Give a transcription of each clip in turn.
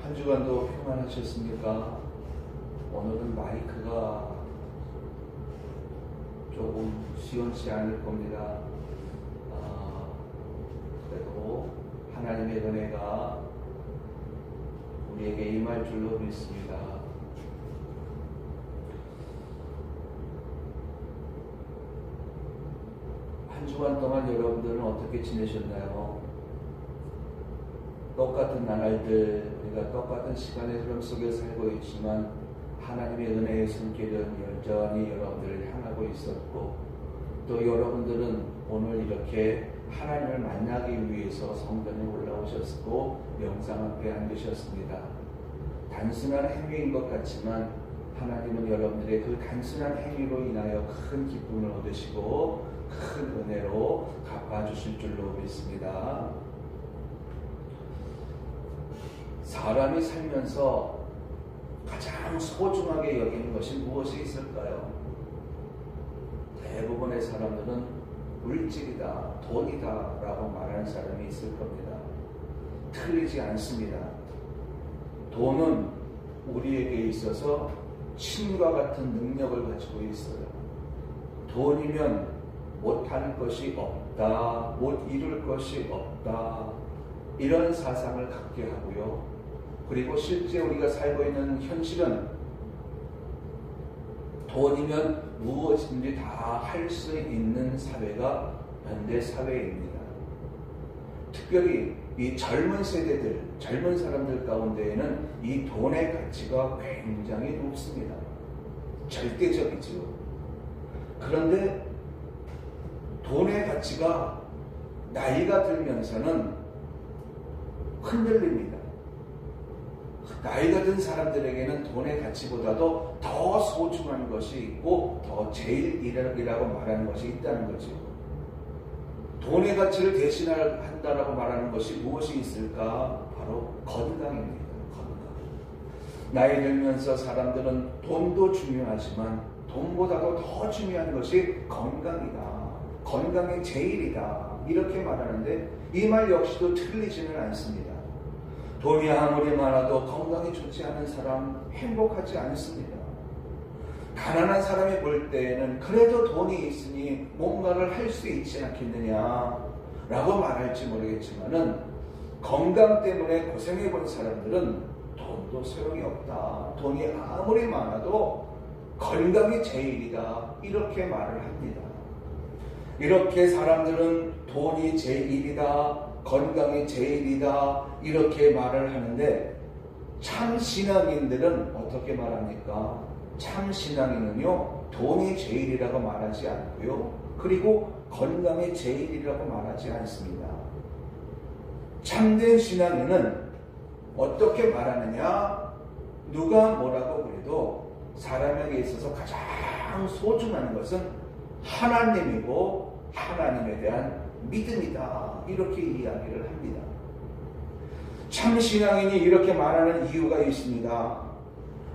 한 주간도 평안하셨습니까? 오늘은 마이크가 조금 시원치 않을 겁니다. 그래도 하나님의 은혜가 우리에게 임할 줄로 믿습니다. 한 주간 동안 여러분들은 어떻게 지내셨나요? 똑같은 나날들, 우리가 똑같은 시간의 흐름 속에 살고 있지만 하나님의 은혜의 손길은 여전히 여러분들을 향하고 있었고, 또 여러분들은 오늘 이렇게 하나님을 만나기 위해서 성전에 올라오셨고 영상 앞에 앉으셨습니다. 단순한 행위인 것 같지만 하나님은 여러분들의 그 단순한 행위로 인하여 큰 기쁨을 얻으시고 큰 은혜로 갚아주실 줄로 믿습니다. 사람이 살면서 가장 소중하게 여기는 것이 무엇이 있을까요? 대부분의 사람들은 물질이다, 돈이다 라고 말하는 사람이 있을 겁니다. 틀리지 않습니다. 돈은 우리에게 있어서 신과 같은 능력을 가지고 있어요. 돈이면 못할 것이 없다, 못 이룰 것이 없다, 이런 사상을 갖게 하고요. 그리고 실제 우리가 살고 있는 현실은 돈이면 무엇인지 다 할 수 있는 사회가 현대 사회입니다. 특별히 이 젊은 세대들, 젊은 사람들 가운데에는 이 돈의 가치가 굉장히 높습니다. 절대적이죠. 그런데 돈의 가치가 나이가 들면서는 흔들립니다. 나이가 든 사람들에게는 돈의 가치보다도 더 소중한 것이 있고 더 제일이라고 말하는 것이 있다는 거죠. 돈의 가치를 대신한다라고 말하는 것이 무엇이 있을까? 바로 건강입니다. 건강. 나이 들면서 사람들은 돈도 중요하지만 돈보다도 더 중요한 것이 건강이다. 건강이 제일이다. 이렇게 말하는데 이 말 역시도 틀리지는 않습니다. 돈이 아무리 많아도 건강이 좋지 않은 사람 행복하지 않습니다. 가난한 사람이 볼 때에는 그래도 돈이 있으니 뭔가를 할 수 있지 않겠느냐 라고 말할지 모르겠지만은 건강 때문에 고생해 본 사람들은 돈도 소용이 없다. 돈이 아무리 많아도 건강이 제일이다. 이렇게 말을 합니다. 이렇게 사람들은 돈이 제일이다. 건강이 제일이다 이렇게 말을 하는데 참 신앙인들은 어떻게 말합니까? 참 신앙인은요 돈이 제일이라고 말하지 않고요 그리고 건강이 제일이라고 말하지 않습니다. 참된 신앙인은 어떻게 말하느냐? 누가 뭐라고 그래도 사람에게 있어서 가장 소중한 것은 하나님이고 하나님에 대한 믿음이다. 이렇게 이야기를 합니다. 참 신앙인이 이렇게 말하는 이유가 있습니다.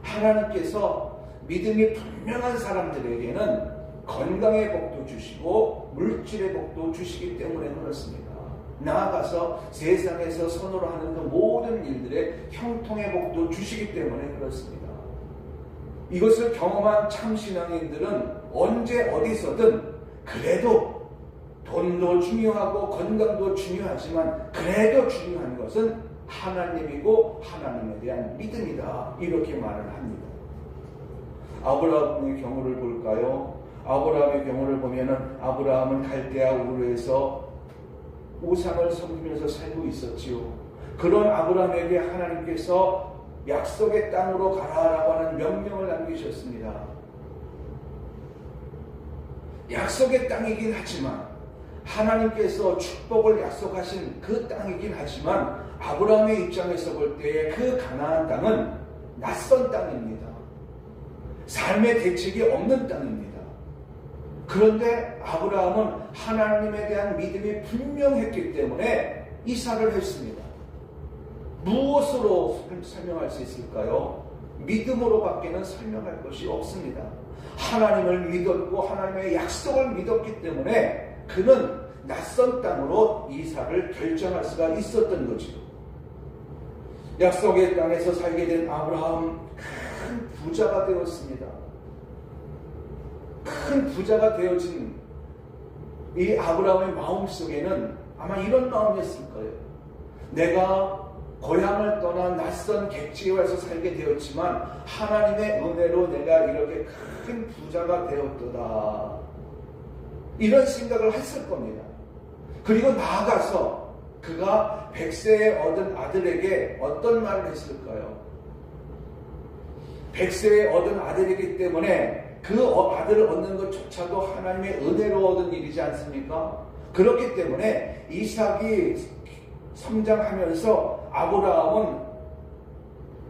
하나님께서 믿음이 분명한 사람들에게는 건강의 복도 주시고 물질의 복도 주시기 때문에 그렇습니다. 나아가서 세상에서 손으로 하는 그 모든 일들의 형통의 복도 주시기 때문에 그렇습니다. 이것을 경험한 참 신앙인들은 언제 어디서든 그래도 돈도 중요하고 건강도 중요하지만 그래도 중요한 것은 하나님이고 하나님에 대한 믿음이다. 이렇게 말을 합니다. 아브라함의 경우를 볼까요? 아브라함의 경우를 보면은 아브라함은 갈대아 우르에서 우상을 섬기면서 살고 있었지요. 그런 아브라함에게 하나님께서 약속의 땅으로 가라라고 하는 명령을 남기셨습니다. 약속의 땅이긴 하지만 하나님께서 축복을 약속하신 그 땅이긴 하지만 아브라함의 입장에서 볼 때에 그 가나안 땅은 낯선 땅입니다. 삶의 대책이 없는 땅입니다. 그런데 아브라함은 하나님에 대한 믿음이 분명했기 때문에 이삭을 했습니다. 무엇으로 설명할 수 있을까요? 믿음으로밖에는 설명할 것이 없습니다. 하나님을 믿었고 하나님의 약속을 믿었기 때문에 그는 낯선 땅으로 이삭을 결정할 수가 있었던 거죠. 약속의 땅에서 살게 된 아브라함 큰 부자가 되었습니다. 큰 부자가 되어진 이 아브라함의 마음속에는 아마 이런 마음이었을 거예요. 내가 고향을 떠나 낯선 객지에 와서 살게 되었지만 하나님의 은혜로 내가 이렇게 큰 부자가 되었도다. 이런 생각을 했을 겁니다. 그리고 나아가서 그가 100세에 얻은 아들에게 어떤 말을 했을까요? 100세에 얻은 아들이기 때문에 그 아들을 얻는 것조차도 하나님의 은혜로 얻은 일이지 않습니까? 그렇기 때문에 이삭이 성장하면서 아브라함은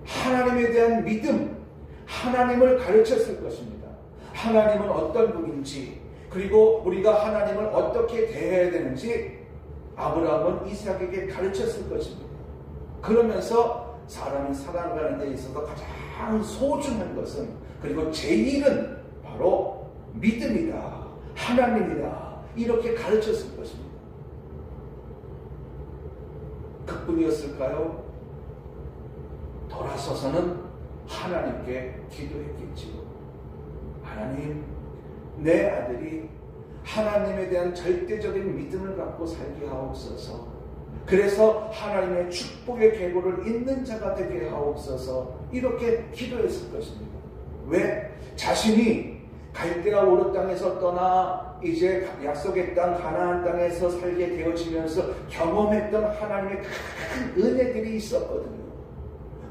하나님에 대한 믿음, 하나님을 가르쳤을 것입니다. 하나님은 어떤 분인지, 그리고 우리가 하나님을 어떻게 대해야 되는지 아브라함은 이삭에게 가르쳤을 것입니다. 그러면서 사람이 살아가는 데 있어서 가장 소중한 것은, 그리고 제일은 바로 믿음이다, 하나님이다, 이렇게 가르쳤을 것입니다. 그뿐이었을까요? 돌아서서는 하나님께 기도했겠지요. 하나님, 내 아들이 하나님에 대한 절대적인 믿음을 갖고 살게 하옵소서. 그래서 하나님의 축복의 계보를 잇는 자가 되게 하옵소서. 이렇게 기도했을 것입니다. 왜? 자신이 갈대아 우르 땅에서 떠나 이제 약속의 땅 가나안 땅에서 살게 되어지면서 경험했던 하나님의 큰 은혜들이 있었거든요.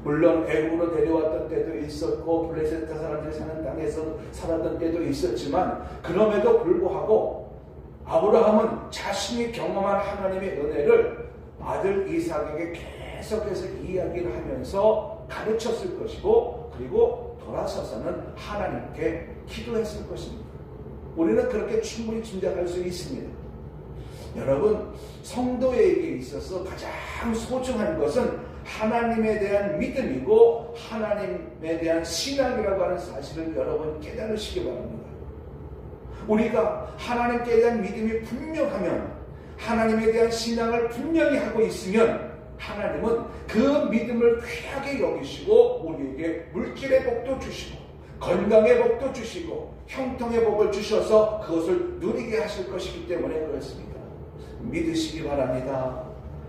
물론 애굽으로 내려왔던 때도 있었고 블레셋 사람들이 사는 땅에서 살았던 때도 있었지만, 그럼에도 불구하고 아브라함은 자신이 경험한 하나님의 은혜를 아들 이삭에게 계속해서 이야기를 하면서 가르쳤을 것이고, 그리고 돌아서서는 하나님께 기도했을 것입니다. 우리는 그렇게 충분히 짐작할 수 있습니다. 여러분, 성도에게 있어서 가장 소중한 것은 하나님에 대한 믿음이고 하나님에 대한 신앙이라고 하는 사실을 여러분 깨달으시기 바랍니다. 우리가 하나님께 대한 믿음이 분명하면, 하나님에 대한 신앙을 분명히 하고 있으면 하나님은 그 믿음을 귀하게 여기시고 우리에게 물질의 복도 주시고 건강의 복도 주시고 형통의 복을 주셔서 그것을 누리게 하실 것이기 때문에 그렇습니다. 믿으시기 바랍니다.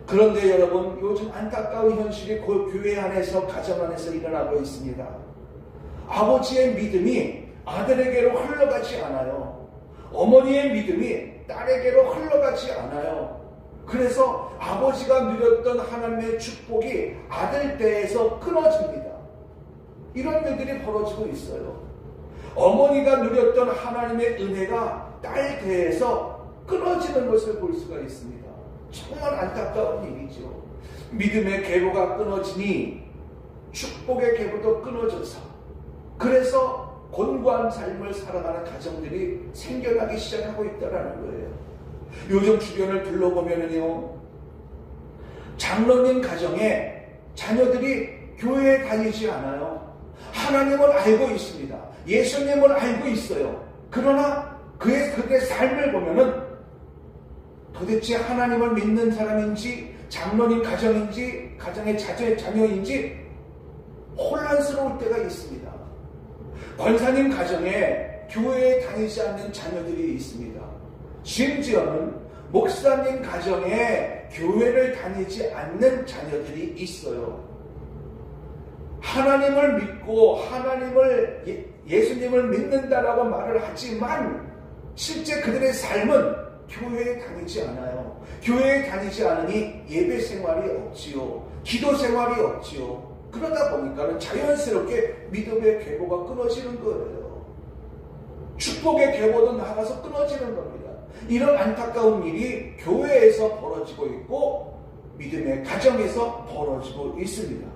그런데 여러분, 요즘 안타까운 현실이 교회 안에서, 가정 안에서 일어나고 있습니다. 아버지의 믿음이 아들에게로 흘러가지 않아요. 어머니의 믿음이 딸에게로 흘러가지 않아요. 그래서 아버지가 누렸던 하나님의 축복이 아들 때에서 끊어집니다. 이런 일들이 벌어지고 있어요. 어머니가 누렸던 하나님의 은혜가 딸 때에서 끊어지는 것을 볼 수가 있습니다. 정말 안타까운 일이죠. 믿음의 계보가 끊어지니 축복의 계보도 끊어져서, 그래서 곤고한 삶을 살아가는 가정들이 생겨나기 시작하고 있다는 거예요. 요즘 주변을 둘러보면요, 장로님 가정에 자녀들이 교회에 다니지 않아요. 하나님을 알고 있습니다. 예수님을 알고 있어요. 그러나 그들의 삶을 보면은 도대체 하나님을 믿는 사람인지, 장로님 가정인지, 가정의 자녀인지 혼란스러울 때가 있습니다. 권사님 가정에 교회에 다니지 않는 자녀들이 있습니다. 심지어는 목사님 가정에 교회를 다니지 않는 자녀들이 있어요. 하나님을 믿고 예수님을 믿는다라고 말을 하지만 실제 그들의 삶은 교회에 다니지 않아요. 교회에 다니지 않으니 예배 생활이 없지요. 기도 생활이 없지요. 그러다 보니까 자연스럽게 믿음의 계보가 끊어지는 거예요. 축복의 계보도 나가서 끊어지는 겁니다. 이런 안타까운 일이 교회에서 벌어지고 있고 믿음의 가정에서 벌어지고 있습니다.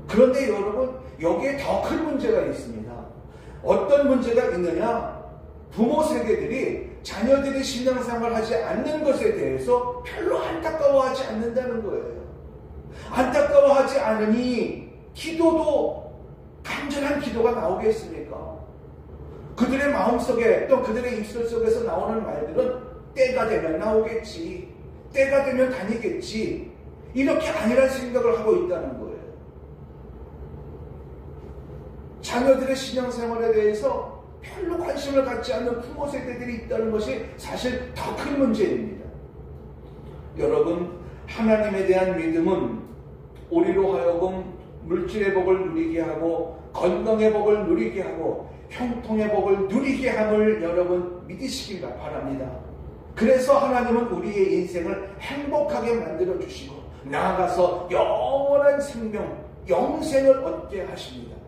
그런데 여러분, 여기에 더 큰 문제가 있습니다. 어떤 문제가 있느냐? 부모 세대들이 자녀들이 신앙생활을 하지 않는 것에 대해서 별로 안타까워하지 않는다는 거예요. 안타까워하지 않으니 기도도, 간절한 기도가 나오겠습니까? 그들의 마음속에, 또 그들의 입술 속에서 나오는 말들은 때가 되면 나오겠지, 때가 되면 다니겠지, 이렇게 아니란 생각을 하고 있다는 거예요. 자녀들의 신앙생활에 대해서 별로 관심을 갖지 않는 부모 세대들이 있다는 것이 사실 더 큰 문제입니다. 여러분, 하나님에 대한 믿음은 우리로 하여금 물질의 복을 누리게 하고 건강의 복을 누리게 하고 형통의 복을 누리게 함을 여러분 믿으시길 바랍니다. 그래서 하나님은 우리의 인생을 행복하게 만들어 주시고 나아가서 영원한 생명, 영생을 얻게 하십니다.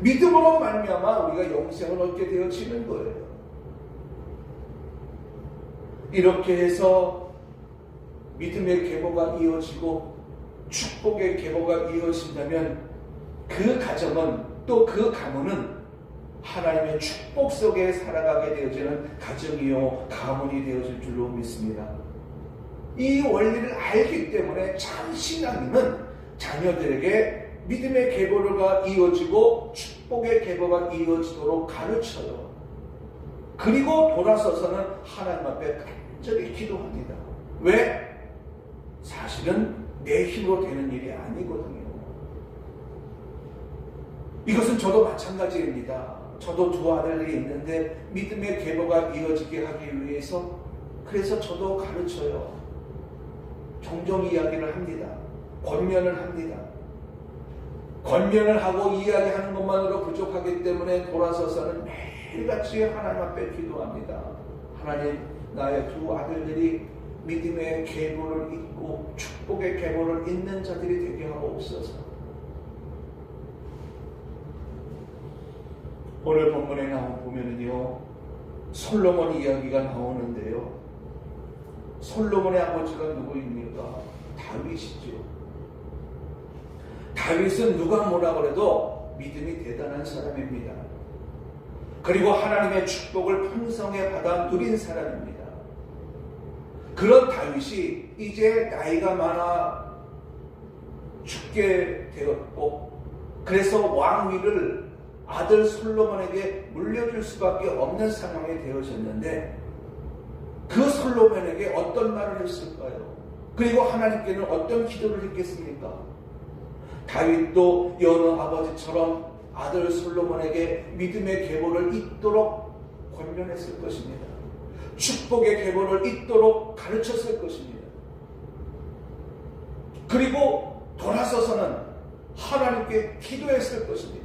믿음으로 말미암아 우리가 영생을 얻게 되어지는 거예요. 이렇게 해서 믿음의 계보가 이어지고 축복의 계보가 이어진다면 그 가정은 또 그 가문은 하나님의 축복 속에 살아가게 되어지는 가정이요 가문이 되어질 줄로 믿습니다. 이 원리를 알기 때문에 참 신앙인은 자녀들에게 믿음의 계보가 이어지고 축복의 계보가 이어지도록 가르쳐요. 그리고 돌아서서는 하나님 앞에 간절히 기도합니다. 왜? 사실은 내 힘으로 되는 일이 아니거든요. 이것은 저도 마찬가지입니다. 저도 두 아들이 있는데 믿음의 계보가 이어지게 하기 위해서 그래서 저도 가르쳐요. 종종 이야기를 합니다. 권면을 합니다. 권면을 하고 이야기하는 것만으로 부족하기 때문에 돌아서서는 매일같이 하나님 앞에 기도합니다. 하나님, 나의 두 아들들이 믿음의 계보를 잇고 축복의 계보를 잇는 자들이 되게 하옵소서. 오늘 본문에 보면은요, 솔로몬 이야기가 나오는데요. 솔로몬의 아버지가 누구입니까? 다윗이죠. 다윗은 누가 뭐라 그래도 믿음이 대단한 사람입니다. 그리고 하나님의 축복을 풍성에 받아 누린 사람입니다. 그런 다윗이 이제 나이가 많아 죽게 되었고 그래서 왕위를 아들 솔로몬에게 물려줄 수밖에 없는 상황이 되어졌는데 그 솔로몬에게 어떤 말을 했을까요? 그리고 하나님께는 어떤 기도를 했겠습니까? 다윗도 여느 아버지처럼 아들 솔로몬에게 믿음의 계보를 잇도록 권면했을 것입니다. 축복의 계보를 잇도록 가르쳤을 것입니다. 그리고 돌아서서는 하나님께 기도했을 것입니다.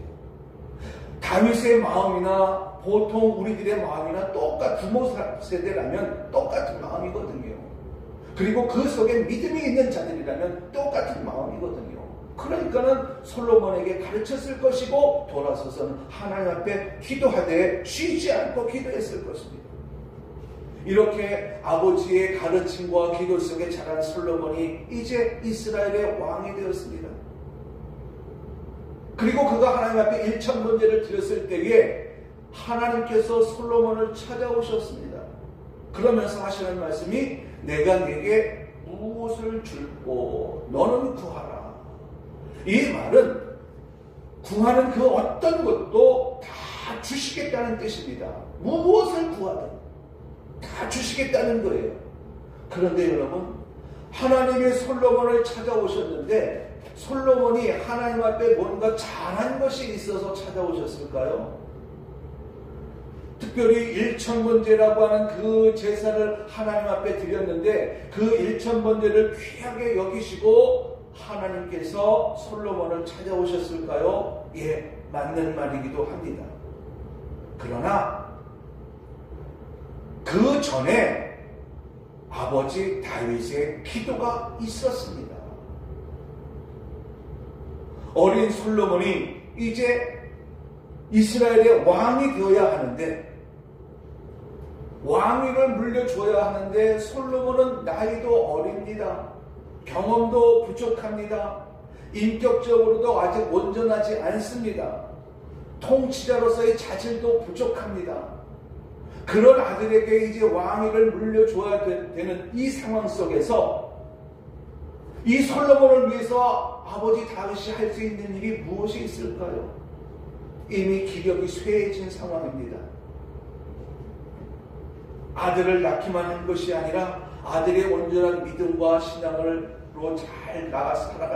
다윗의 마음이나 보통 우리들의 마음이나 부모 세대라면 똑같은 마음이거든요. 그리고 그 속에 믿음이 있는 자들이라면 똑같은 마음이거든요. 그러니까는 솔로몬에게 가르쳤을 것이고 돌아서서는 하나님 앞에 기도하되 쉬지 않고 기도했을 것입니다. 이렇게 아버지의 가르침과 기도 속에 자란 솔로몬이 이제 이스라엘의 왕이 되었습니다. 그리고 그가 하나님 앞에 일천번제를 드렸을 때에 하나님께서 솔로몬을 찾아오셨습니다. 그러면서 하시는 말씀이 내가 네게 무엇을 줄고 너는 구하라. 이 말은 구하는 그 어떤 것도 다 주시겠다는 뜻입니다. 무엇을 구하든 다 주시겠다는 거예요. 그런데 여러분, 하나님의 솔로몬을 찾아오셨는데 솔로몬이 하나님 앞에 뭔가 잘한 것이 있어서 찾아오셨을까요? 특별히 일천번제라고 하는 그 제사를 하나님 앞에 드렸는데 그 일천번제를 귀하게 여기시고 하나님께서 솔로몬을 찾아오셨을까요? 예, 맞는 말이기도 합니다. 그러나 그 전에 아버지 다윗의 기도가 있었습니다. 어린 솔로몬이 이제 이스라엘의 왕이 되어야 하는데 왕위를 물려줘야 하는데 솔로몬은 나이도 어립니다. 경험도 부족합니다. 인격적으로도 아직 온전하지 않습니다. 통치자로서의 자질도 부족합니다. 그런 아들에게 이제 왕위를 물려줘야 되는 이 상황 속에서 이 솔로몬을 위해서 아버지 다윗이 할 수 있는 일이 무엇이 있을까요? 이미 기력이 쇠해진 상황입니다. 아들을 낳기만 한 것이 아니라 아들의 온전한 믿음과 신앙으로 잘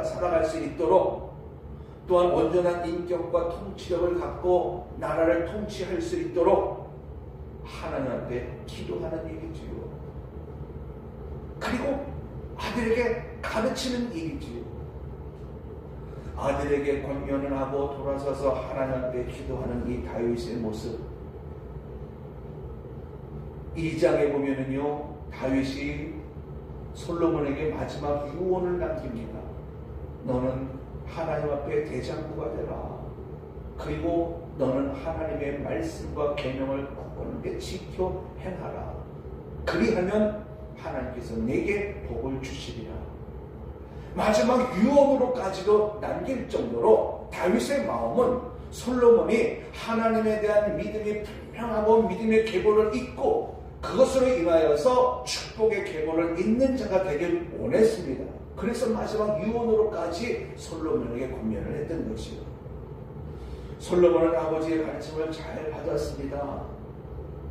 살아갈 수 있도록 또한 온전한 인격과 통치력을 갖고 나라를 통치할 수 있도록 하나님 앞에 기도하는 일이지요. 그리고 아들에게 가르치는 일이지요. 아들에게 권면을 하고 돌아서서 하나님 앞에 기도하는 이 다윗의 모습. 2장에 보면은요, 다윗이 솔로몬에게 마지막 유언을 남깁니다. 너는 하나님 앞에 대장부가 되라. 그리고 너는 하나님의 말씀과 계명을 굳건하게 지켜 행하라. 그리하면 하나님께서 내게 복을 주시리라. 마지막 유언으로까지도 남길 정도로 다윗의 마음은 솔로몬이 하나님에 대한 믿음이 분명하고 믿음의 계보를 잇고 그것으로 인하여서 축복의 계보를 잇는 자가 되길 원했습니다. 그래서 마지막 유언으로까지 솔로몬에게 권면을 했던 것이요. 솔로몬은 아버지의 가르침을 잘 받았습니다.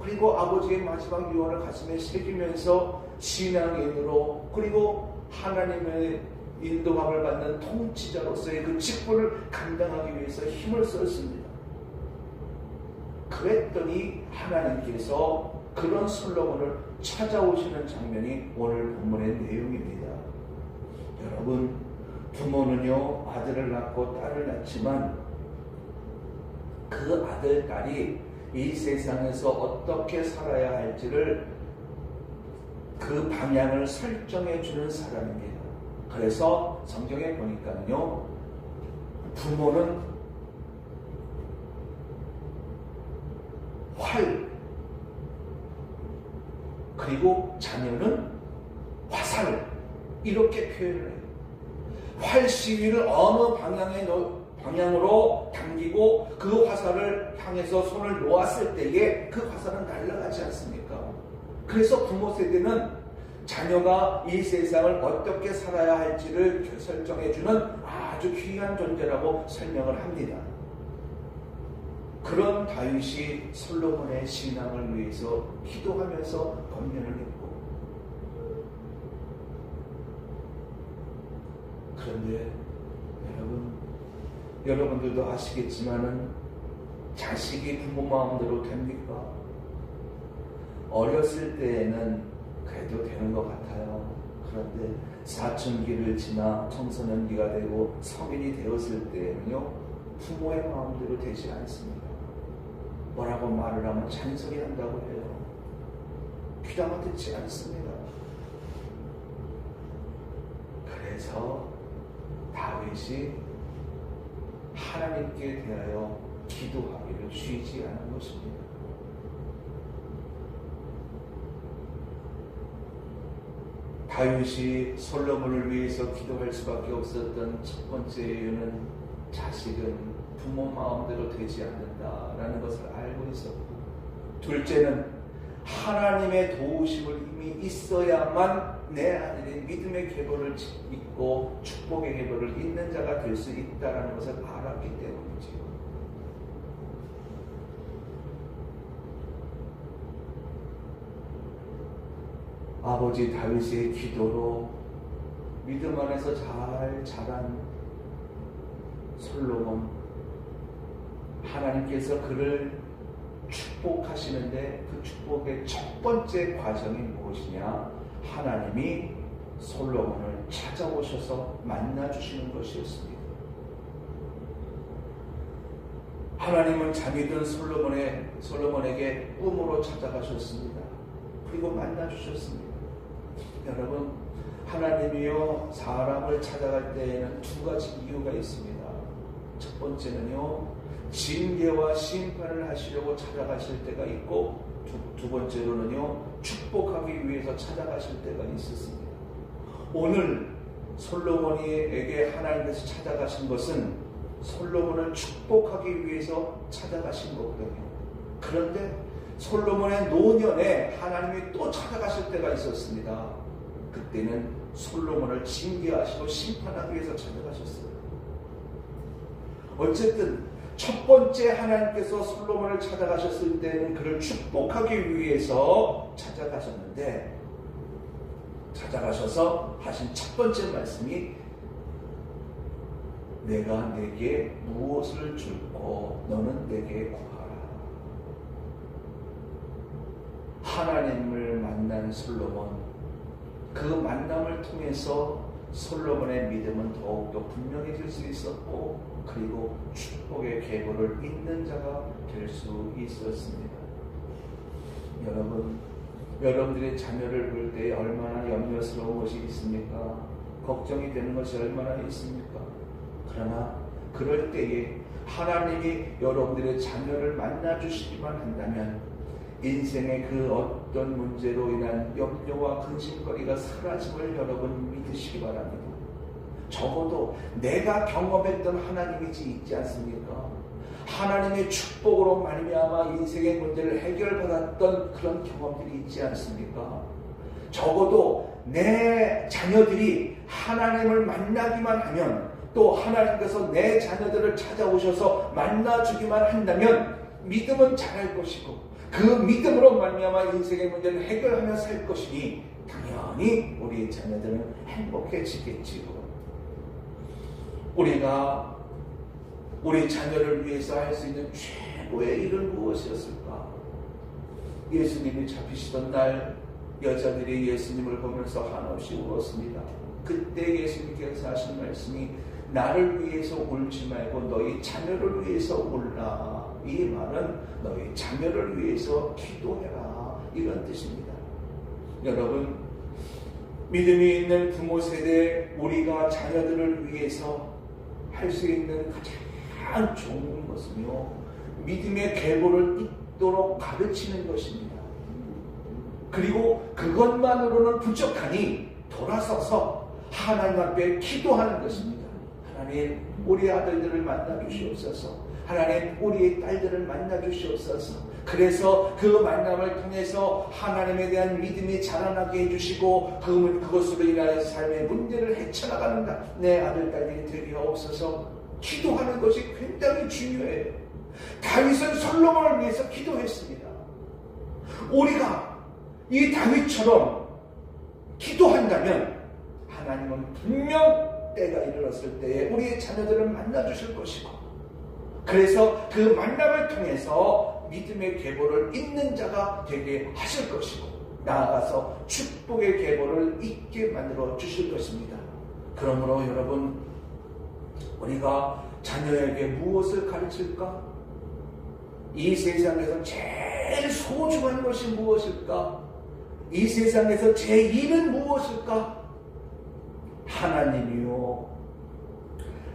그리고 아버지의 마지막 유언을 가슴에 새기면서 신앙인으로, 그리고 하나님의 인도함을 받는 통치자로서의 그 직분을 감당하기 위해서 힘을 썼습니다. 그랬더니 하나님께서 그런 솔로몬을 찾아오시는 장면이 오늘 본문의 내용입니다. 여러분, 부모는요, 아들을 낳고 딸을 낳지만 그 아들, 딸이 이 세상에서 어떻게 살아야 할지를 그 방향을 설정해 주는 사람입니다. 그래서 성경에 보니까요, 부모는 활, 그리고 자녀는 화살, 이렇게 표현을 해요. 활 시위를 어느 방향으로 당기고 그 화살을 향해서 손을 놓았을 때에 그 화살은 날아가지 않습니까? 그래서 부모 세대는 자녀가 이 세상을 어떻게 살아야 할지를 설정해주는 아주 귀한 존재라고 설명을 합니다. 그런 다윗이 솔로몬의 신앙을 위해서 기도하면서 권면을 했고, 그런데 여러분들도 아시겠지만은 자식이 부모 마음대로 됩니까? 어렸을 때에는 그래도 되는 것 같아요. 그런데 사춘기를 지나 청소년기가 되고 성인이 되었을 때에는요, 부모의 마음대로 되지 않습니다. 뭐라고 말을 하면 잔소리 한다고 해요. 귀담아 듣지 않습니다. 그래서 다윗이 하나님께 대하여 기도하기를 쉬지 않은 것입니다. 다윗이 솔로몬을 위해서 기도할 수밖에 없었던 첫 번째 이유는 자식은 부모 마음대로 되지 않는다라는 것을 알고 있었고, 둘째는 하나님의 도우심을 이미 있어야만 내 아들이 믿음의 계보를 잇고 축복의 계보를 잇는 자가 될 수 있다는 것을 알았기 때문이지요. 아버지 다윗의 기도로 믿음 안에서 잘 자란 솔로몬, 하나님께서 그를 축복하시는데 그 축복의 첫 번째 과정이 무엇이냐? 하나님이 솔로몬을 찾아오셔서 만나주시는 것이었습니다. 하나님은 잠이든 솔로몬에게 꿈으로 찾아가셨습니다. 그리고 만나주셨습니다. 여러분, 하나님이요, 사람을 찾아갈 때에는 두 가지 이유가 있습니다. 첫 번째는요, 징계와 심판을 하시려고 찾아가실 때가 있고, 두 번째로는요, 축복하기 위해서 찾아가실 때가 있었습니다. 오늘 솔로몬에게 하나님께서 찾아가신 것은 솔로몬을 축복하기 위해서 찾아가신 거거든요. 그런데 솔로몬의 노년에 하나님이 또 찾아가실 때가 있었습니다. 그때는 솔로몬을 징계하시고 심판하기 위해서 찾아가셨어요. 어쨌든 첫 번째 하나님께서 솔로몬을 찾아가셨을 때는 그를 축복하기 위해서 찾아가셨는데, 찾아가셔서 하신 첫 번째 말씀이 내가 내게 무엇을 줄고 너는 내게 구하라. 하나님을 만난 솔로몬, 그 만남을 통해서 솔로몬의 믿음은 더욱더 분명해질 수 있었고, 그리고 축복의 계보를 잇는 자가 될 수 있었습니다. 여러분, 여러분들의 자녀를 볼 때 얼마나 염려스러운 것이 있습니까? 걱정이 되는 것이 얼마나 있습니까? 그러나 그럴 때에 하나님이 여러분들의 자녀를 만나주시기만 한다면 인생의 그 어떤 문제로 인한 염려와 근심거리가 사라짐을 여러분 믿으시기 바랍니다. 적어도 내가 경험했던 하나님이지 있지 않습니까? 하나님의 축복으로 말미암아 인생의 문제를 해결받았던 그런 경험들이 있지 않습니까? 적어도 내 자녀들이 하나님을 만나기만 하면, 또 하나님께서 내 자녀들을 찾아오셔서 만나주기만 한다면 믿음은 자랄 것이고, 그 믿음으로 말미암아 인생의 문제를 해결하며 살 것이니 당연히 우리의 자녀들은 행복해지겠지요. 우리가 우리 자녀를 위해서 할 수 있는 최고의 일은 무엇이었을까? 예수님이 잡히시던 날 여자들이 예수님을 보면서 한없이 울었습니다. 그때 예수님께서 하신 말씀이 나를 위해서 울지 말고 너희 자녀를 위해서 울라. 이 말은 너희 자녀를 위해서 기도해라, 이런 뜻입니다. 여러분, 믿음이 있는 부모 세대, 우리가 자녀들을 위해서 할 수 있는 가장 좋은 것은요, 믿음의 계보를 잇도록 가르치는 것입니다. 그리고 그것만으로는 부족하니 돌아서서 하나님 앞에 기도하는 것입니다. 하나님, 우리 아들들을 만나 주시옵소서. 하나님, 우리의 딸들을 만나 주시옵소서. 그래서 그 만남을 통해서 하나님에 대한 믿음이 자라나게 해주시고, 그것으로 인하여 삶의 문제를 헤쳐나가는 내 아들, 딸들이 되게 하옵소서. 기도하는 것이 굉장히 중요해요. 다윗은 솔로몬을 위해서 기도했습니다. 우리가 이 다윗처럼 기도한다면 하나님은 분명 때가 이르렀을 때에 우리의 자녀들을 만나주실 것이고, 그래서 그 만남을 통해서 믿음의 계보를 잇는 자가 되게 하실 것이고, 나아가서 축복의 계보를 잇게 만들어 주실 것입니다. 그러므로 여러분, 우리가 자녀에게 무엇을 가르칠까? 이 세상에서 제일 소중한 것이 무엇일까? 이 세상에서 제1은 무엇일까? 하나님이요,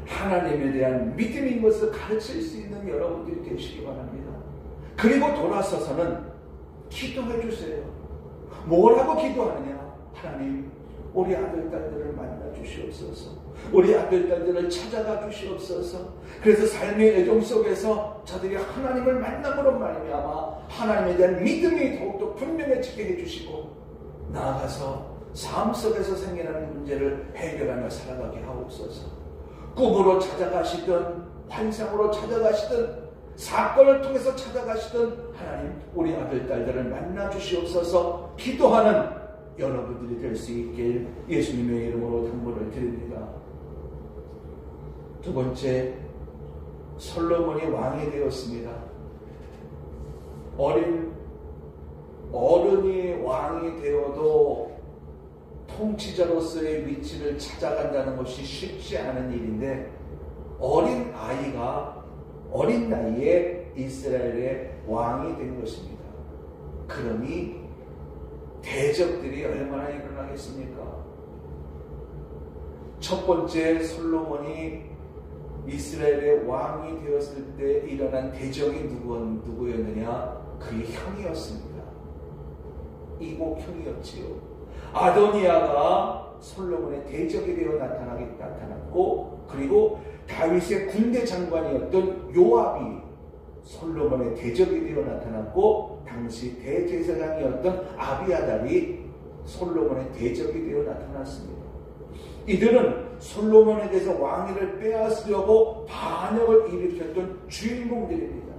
하나님에 대한 믿음인 것을 가르칠 수 있는 여러분들이 되시기 바랍니다. 그리고 돌아서서는 기도해 주세요. 뭐라고 기도하느냐? 하나님, 우리 아들, 딸들을 만나 주시옵소서. 우리 아들, 딸들을 찾아가 주시옵소서. 그래서 삶의 애정 속에서 저들이 하나님을 만남으로 말미암아 하나님에 대한 믿음이 더욱더 분명해지게 해주시고, 나아가서 삶 속에서 생겨나는 문제를 해결하며 살아가게 하옵소서. 꿈으로 찾아가시든 환상으로 찾아가시든 사건을 통해서 찾아가시든 하나님, 우리 아들, 딸들을 만나 주시옵소서. 기도하는 여러분들이 될 수 있길 예수님의 이름으로 당부를 드립니다. 두 번째, 솔로몬이 왕이 되었습니다. 어른이 왕이 되어도 통치자로서의 위치를 찾아간다는 것이 쉽지 않은 일인데, 어린 아이가 어린 나이에 이스라엘의 왕이 된 것입니다. 그러니 대적들이 얼마나 일어나겠습니까? 첫 번째, 솔로몬이 이스라엘의 왕이 되었을 때 일어난 대적이 누구였느냐? 그의 형이었습니다. 이복 형이었지요. 아도니아가 솔로몬의 대적이 되어 나타났고, 그리고 다윗의 군대 장관이었던 요압이 솔로몬의 대적이 되어 나타났고, 당시 대제사장이었던 아비아달이 솔로몬의 대적이 되어 나타났습니다. 이들은 솔로몬에게서 왕위를 빼앗으려고 반역을 일으켰던 주인공들입니다.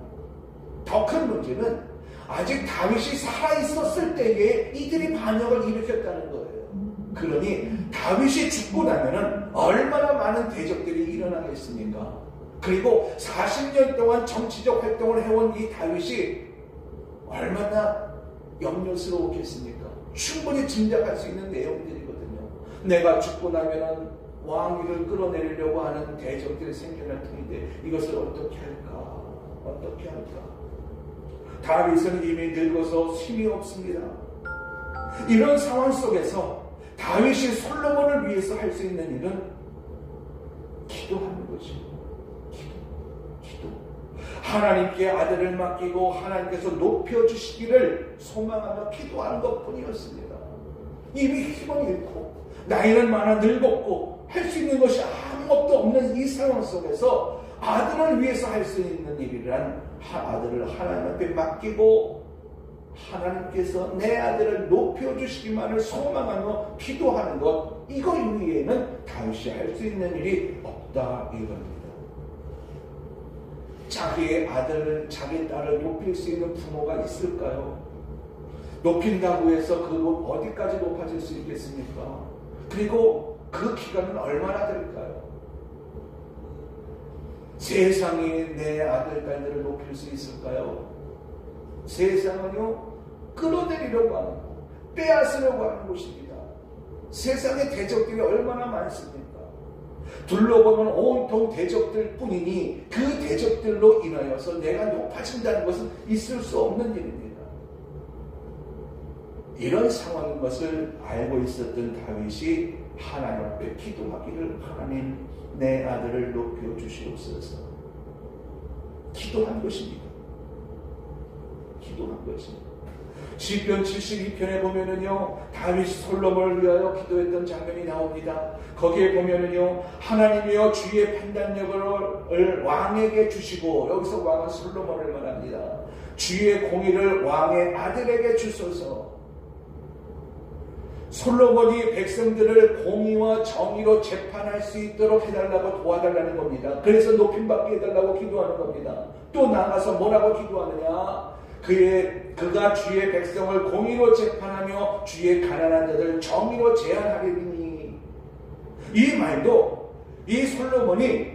더 큰 문제는 아직 다윗이 살아있었을 때에 이들이 반역을 일으켰다는 거예요. 그러니 다윗이 죽고 나면은 얼마나 많은 대적들이 일어나겠습니까? 그리고 40년 동안 정치적 활동을 해온 이 다윗이 얼마나 염려스러웠겠습니까? 충분히 짐작할 수 있는 내용들이거든요. 내가 죽고 나면은 왕위를 끌어내리려고 하는 대적들이 생겨날 터인데 이것을 어떻게 할까? 어떻게 할까? 다윗은 이미 늙어서 힘이 없습니다. 이런 상황 속에서 다윗이 솔로몬을 위해서 할 수 있는 일은 기도하는 거죠. 기도. 하나님께 아들을 맡기고 하나님께서 높여주시기를 소망하며 기도하는 것뿐이었습니다. 이미 힘은 잃고 나이는 많아 늙었고 할 수 있는 것이 아무것도 없는 이 상황 속에서 아들을 위해서 할 수 있는 일이란 아들을 하나님 앞에 맡기고 하나님께서 내 아들을 높여주시기만을 소망하며 기도하는 것, 이거 위에는 다윗이 할 수 있는 일이 없다 이겁니다. 자기의 아들을, 자기 딸을 높일 수 있는 부모가 있을까요? 높인다고 해서 그 어디까지 높아질 수 있겠습니까? 그리고 그 기간은 얼마나 될까요? 세상이 내 아들, 딸들을 높일 수 있을까요? 세상은요, 끌어내리려고 하는 것, 빼앗으려고 하는 곳입니다. 세상의 대적들이 얼마나 많습니까? 둘러보면 온통 대적들 뿐이니 그 대적들로 인하여서 내가 높아진다는 것은 있을 수 없는 일입니다. 이런 상황인 것을 알고 있었던 다윗이 하나님 앞에 기도하기를, 하나님 내 아들을 높여주시옵소서. 기도한 것입니다. 기도한 것입니다. 시편 72편에 보면은요, 다윗이 솔로몬을 위하여 기도했던 장면이 나옵니다. 거기에 보면은요, 하나님이여 주의 판단력을 왕에게 주시고, 여기서 왕은 솔로몬을 말합니다. 주의 공의를 왕의 아들에게 주소서. 솔로몬이 백성들을 공의와 정의로 재판할 수 있도록 해달라고 도와달라는 겁니다. 그래서 높임받게 해달라고 기도하는 겁니다. 또 나아가서 뭐라고 기도하느냐? 그가 주의 백성을 공의로 재판하며 주의 가난한 자들 정의로 제한하리니. 이 말도 이 솔로몬이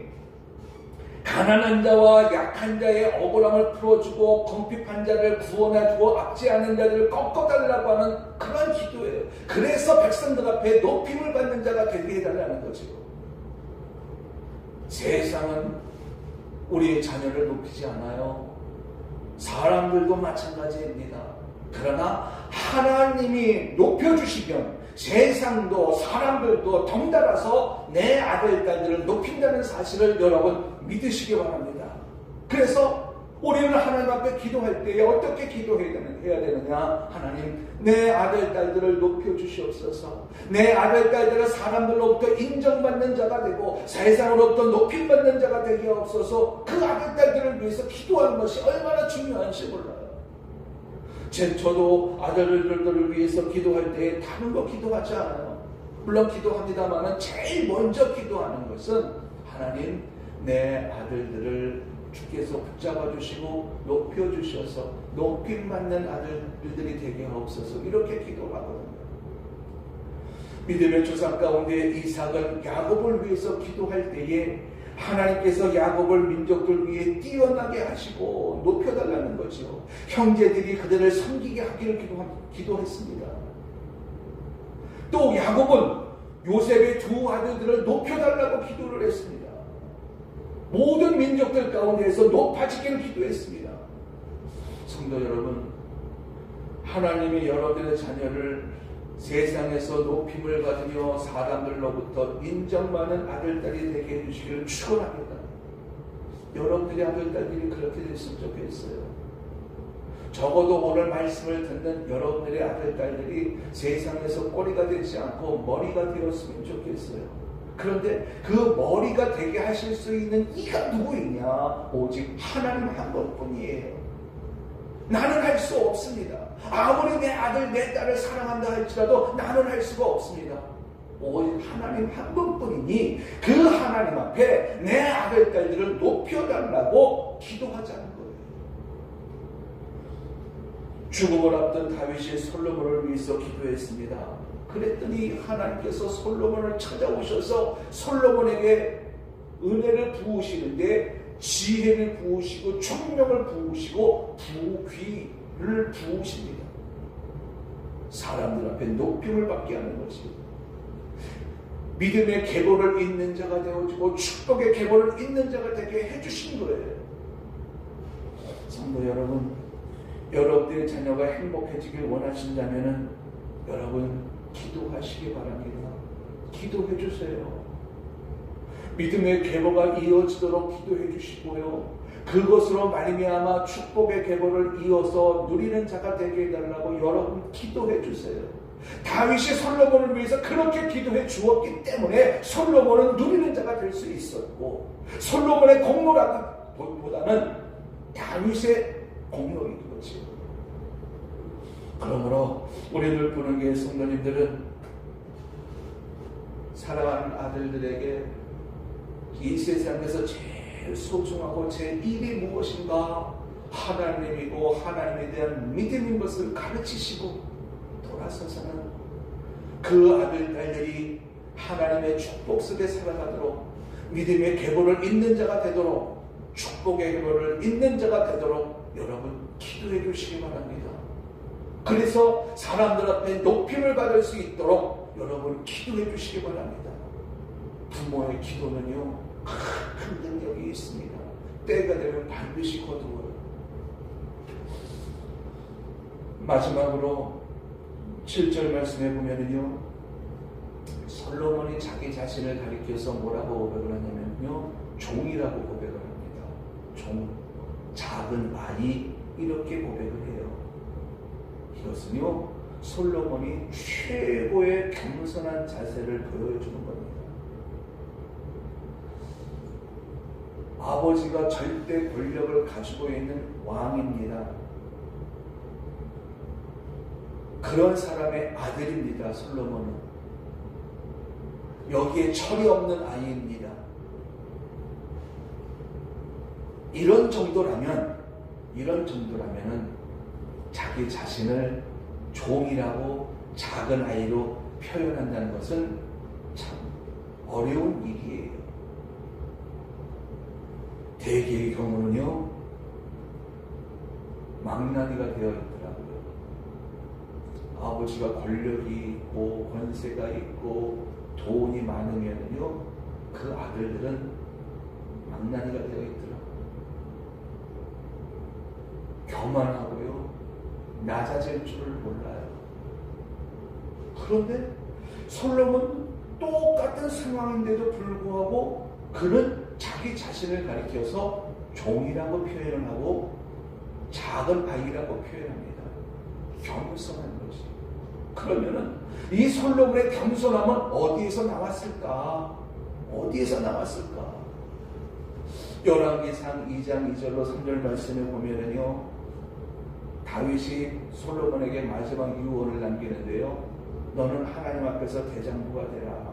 가난한 자와 약한 자의 억울함을 풀어주고 궁핍한 자를 구원해주고 악지하는 자들을 꺾어달라고 하는 그런 기도예요. 그래서 백성들 앞에 높임을 받는 자가 되게 해달라는 거죠. 세상은 우리의 자녀를 높이지 않아요. 사람들도 마찬가지입니다. 그러나 하나님이 높여주시면 세상도 사람들도 덩달아서 내 아들, 딸들을 높인다는 사실을 여러분 믿으시기 바랍니다. 그래서 우리는 하나님 앞에 기도할 때에 어떻게 기도해야 되느냐? 하나님, 내 아들, 딸들을 높여주시옵소서. 내 아들, 딸들은 사람들로부터 인정받는 자가 되고 세상으로부터 높임받는 자가 되게 없어서 그 아들, 딸들을 위해서 기도하는 것이 얼마나 중요한지 몰라요. 저도 아들들을 위해서 기도할 때에 다른 거 기도하지 않아요. 물론 기도합니다만 제일 먼저 기도하는 것은 하나님, 내 아들들을 주께서 붙잡아 주시고 높여 주셔서 높임받는 아들들이 되게 하옵소서, 이렇게 기도하거든요. 믿음의 조상 가운데 이삭은 야곱을 위해서 기도할 때에 하나님께서 야곱을 민족들 위해 뛰어나게 하시고 높여달라는 거죠. 형제들이 그들을 섬기게 하기를 기도했습니다. 또 야곱은 요셉의 두 아들들을 높여달라고 기도를 했습니다. 모든 민족들 가운데에서 높아지기를 기도했습니다. 성도 여러분, 하나님이 여러분의 자녀를 세상에서 높임을 받으며 사람들로부터 인정받는 아들, 딸이 되게 해주시기를 축원합니다. 여러분들의 아들, 딸들이 그렇게 됐으면 좋겠어요. 적어도 오늘 말씀을 듣는 여러분들의 아들, 딸들이 세상에서 꼬리가 되지 않고 머리가 되었으면 좋겠어요. 그런데 그 머리가 되게 하실 수 있는 이가 누구이냐? 오직 하나님 한 분뿐이에요. 나는 할 수 없습니다. 아무리 내 아들, 내 딸을 사랑한다 할지라도 나는 할 수가 없습니다. 오직 하나님 한 분뿐이니 그 하나님 앞에 내 아들, 딸들을 높여달라고 기도하자는 거예요. 죽음을 앞둔 다윗이 솔로몬을 위해서 기도했습니다. 그랬더니 하나님께서 솔로몬을 찾아오셔서 솔로몬에게 은혜를 부으시는데 지혜를 부으시고 총명을 부으시고 부귀를 부으십니다. 사람들 앞에 높임을 받게 하는 것이 믿음의 계보를 잇는 자가 되어지고 축복의 계보를 잇는 자가 되게 해주신 거예요. 성도 여러분, 여러분들의 자녀가 행복해지길 원하신다면 여러분 기도하시기 바랍니다. 기도해 주세요. 믿음의 계보가 이어지도록 기도해 주시고요. 그것으로 말미암아 축복의 계보를 이어서 누리는 자가 되게 해달라고 여러분 기도해 주세요. 다윗이 솔로몬을 위해서 그렇게 기도해 주었기 때문에 솔로몬은 누리는 자가 될 수 있었고, 솔로몬의 공로라기보다는 다윗의 공로인 거지요. 그러므로 우리를 보는 게 성도님들은 사랑하는 아들들에게 이 세상에서 제일 소중하고 제일 일이 무엇인가 하나님이고 하나님에 대한 믿음인 것을 가르치시고 돌아서서는 그 아들 딸들이 하나님의 축복 속에 살아가도록 믿음의 계보를 잇는 자가 되도록 축복의 계보를 잇는 자가 되도록 여러분 기도해 주시기 바랍니다. 그래서 사람들 앞에 높임을 받을 수 있도록 여러분 기도해 주시기 바랍니다. 부모의 기도는요 큰 능력이 있습니다. 때가 되면 반드시 거두어요. 마지막으로 7절 말씀해 보면은요, 솔로몬이 자기 자신을 가리켜서 뭐라고 고백을 하냐면요, 종이라고 고백을 합니다. 종, 작은 아이, 이렇게 고백을 해요. 이것은요 솔로몬이 최고의 겸손한 자세를 보여주는 겁니다. 아버지가 절대 권력을 가지고 있는 왕입니다. 그런 사람의 아들입니다. 솔로몬은 여기에 철이 없는 아이입니다. 이런 정도라면은 자기 자신을 종이라고 작은 아이로 표현한다는 것은 참 어려운 일이에요. 대개의 경우는요 망나니가 되어 있더라고요. 아버지가 권력이 있고 권세가 있고 돈이 많으면요 그 아들들은 망나니가 되어 있더라고요. 교만하고요 낮아질 줄을 몰라요. 그런데 솔로몬은 똑같은 상황인데도 불구하고 그는 자기 자신을 가리켜서 종이라고 표현을 하고 작은 아이라고 표현합니다. 겸손한 것이. 그러면은 이 솔로몬의 겸손함은 어디에서 나왔을까? 열왕기상 2장 2절로 3절 말씀을 보면은요, 다윗이 솔로몬에게 마지막 유언을 남기는데요, 너는 하나님 앞에서 대장부가 되라.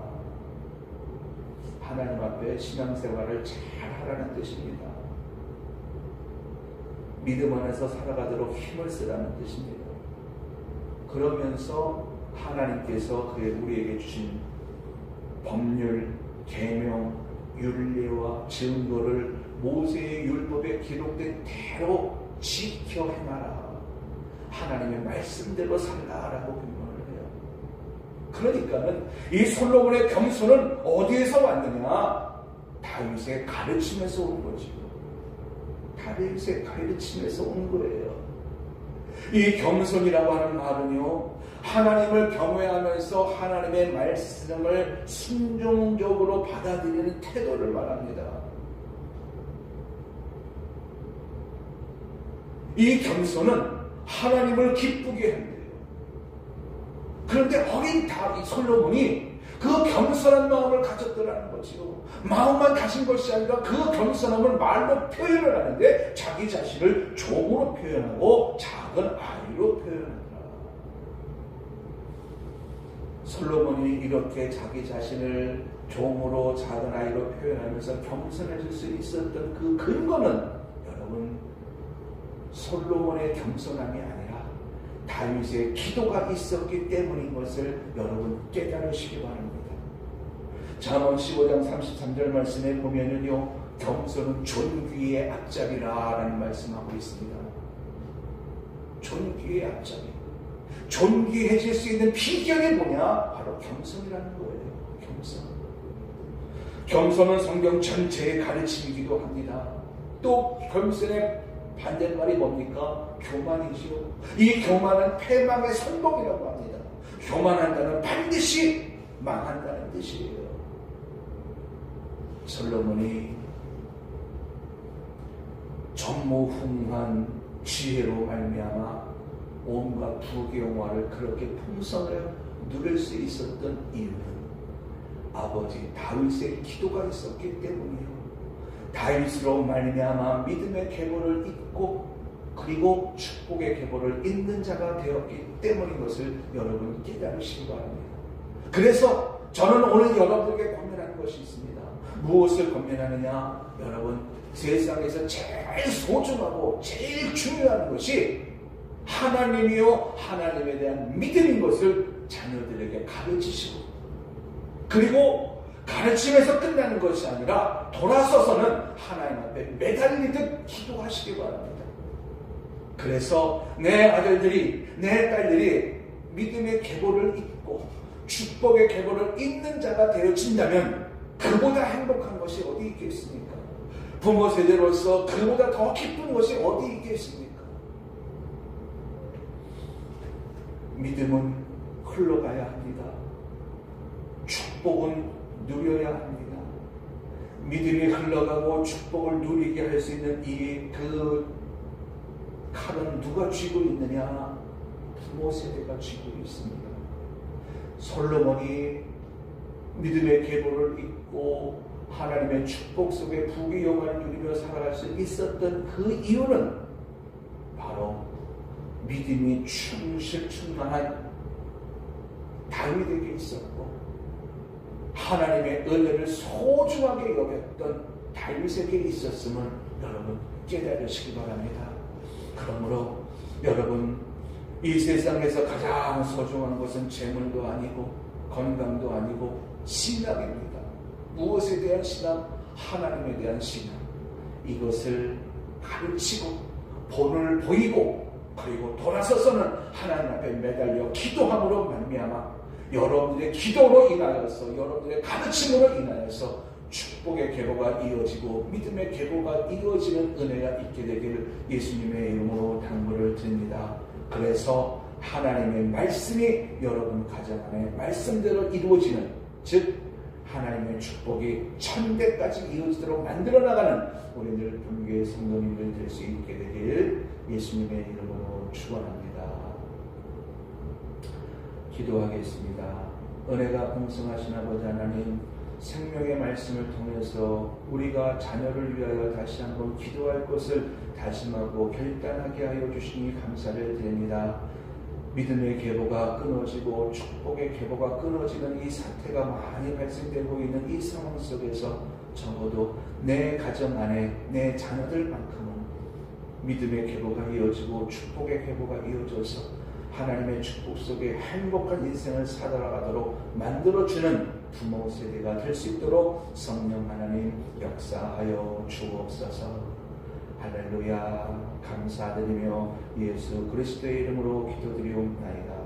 하나님 앞에 신앙생활을 잘 하라는 뜻입니다. 믿음 안에서 살아가도록 힘을 쓰라는 뜻입니다. 그러면서 하나님께서 우리에게 주신 법률, 계명, 율례와 증거를 모세의 율법에 기록된 대로 지켜 행하라. 하나님의 말씀대로 살라라고 분명을 해요. 그러니까는 이 솔로몬의 겸손은 어디에서 왔느냐? 다윗의 가르침에서 온 거지요. 다윗의 가르침에서 온 거예요. 이 겸손이라고 하는 말은요, 하나님을 경외하면서 하나님의 말씀을 순종적으로 받아들이는 태도를 말합니다. 이 겸손은 하나님을 기쁘게 한대요. 그런데 어린 다윗 솔로몬이 그 겸손한 마음을 가졌더라는 거지요. 마음만 가진 것이 아니라 그 겸손함을 말로 표현을 하는데 자기 자신을 종으로 표현하고 작은 아이로 표현한다. 솔로몬이 이렇게 자기 자신을 종으로 작은 아이로 표현하면서 겸손해질 수 있었던 그 근거는 여러분 솔로몬의 겸손함이 아니라 다윗의 기도가 있었기 때문인 것을 여러분 깨달으시기 바랍니다. 잠언 15장 33절 말씀에 보면은요, 겸손은 존귀의 앞잡이라 라는 말씀하고 있습니다. 존귀의 앞잡이. 존귀해질 수 있는 비결이 뭐냐? 바로 겸손이라는 거예요. 겸손. 겸손은 성경 전체의 가르침이기도 합니다. 또 겸손의 반대말이 뭡니까? 교만이죠. 이 교만은 패망의 선봉이라고 합니다. 교만한다는 반드시 망한다는 뜻이에요. 솔로몬이 전무후무한 지혜로 말미암아 온갖 부귀영화를 그렇게 풍성을 누릴 수 있었던 이유는 아버지 다윗의 기도가 있었기 때문이에요. 다윗으로 말미암아 믿음의 계보를 잇고 그리고 축복의 계보를 잇는 자가 되었기 때문인 것을 여러분 깨달으시기 바랍니다. 그래서 저는 오늘 여러분에게 권면하는 것이 있습니다. 무엇을 권면하느냐? 여러분, 세상에서 제일 소중하고 제일 중요한 것이 하나님이요, 하나님에 대한 믿음인 것을 자녀들에게 가르치시고, 그리고 가르침에서 끝나는 것이 아니라 돌아서서는 하나님 앞에 매달리듯 기도하시기 바랍니다. 그래서 내 아들들이, 내 딸들이 믿음의 계보를 잇고 축복의 계보를 잇는 자가 되어진다면 그보다 행복한 것이 어디 있겠습니까? 부모 세대로서 그보다 더 기쁜 것이 어디 있겠습니까? 믿음은 흘러가야 합니다. 축복은 누려야 합니다. 믿음이 흘러가고 축복을 누리게 할 수 있는 그 칼은 누가 쥐고 있느냐? 부모 세대가 쥐고 있습니다. 솔로몬이 믿음의 계보를 잇고 하나님의 축복 속에 부귀영화를 누리며 살아갈 수 있었던 그 이유는 바로 믿음이 충실충만한 다윗에게 있었고 하나님의 은혜를 소중하게 여겼던 다윗에게 있었음을 여러분 깨달으시기 바랍니다. 그러므로 여러분, 이 세상에서 가장 소중한 것은 재물도 아니고 건강도 아니고 신앙입니다. 무엇에 대한 신앙? 하나님에 대한 신앙. 이것을 가르치고 본을 보이고 그리고 돌아서서는 하나님 앞에 매달려 기도함으로 말미암아 여러분들의 기도로 인하여서, 여러분들의 가르침으로 인하여서 축복의 계보가 이어지고 믿음의 계보가 이어지는 은혜가 있게 되기를 예수님의 이름으로 당부를 드립니다. 그래서 하나님의 말씀이 여러분 가정 안에 말씀대로 이루어지는, 즉 하나님의 축복이 천대까지 이어지도록 만들어 나가는 우리들 분교의 성도님들 될 수 있게 되기를 예수님의 이름으로 축원합니다. 기도하겠습니다. 은혜가 풍성하신 아버지 하나님, 생명의 말씀을 통해서 우리가 자녀를 위하여 다시 한번 기도할 것을 다짐하고 결단하게 하여 주시니 감사를 드립니다. 믿음의 계보가 끊어지고 축복의 계보가 끊어지는 이 사태가 많이 발생되고 있는 이 상황 속에서 적어도 내 가정 안에 내 자녀들만큼은 믿음의 계보가 이어지고 축복의 계보가 이어져서 하나님의 축복 속에 행복한 인생을 살아가도록 만들어주는 부모 세대가 될 수 있도록 성령 하나님 역사하여 주옵소서. 할렐루야. 감사드리며 예수 그리스도의 이름으로 기도드리옵나이다.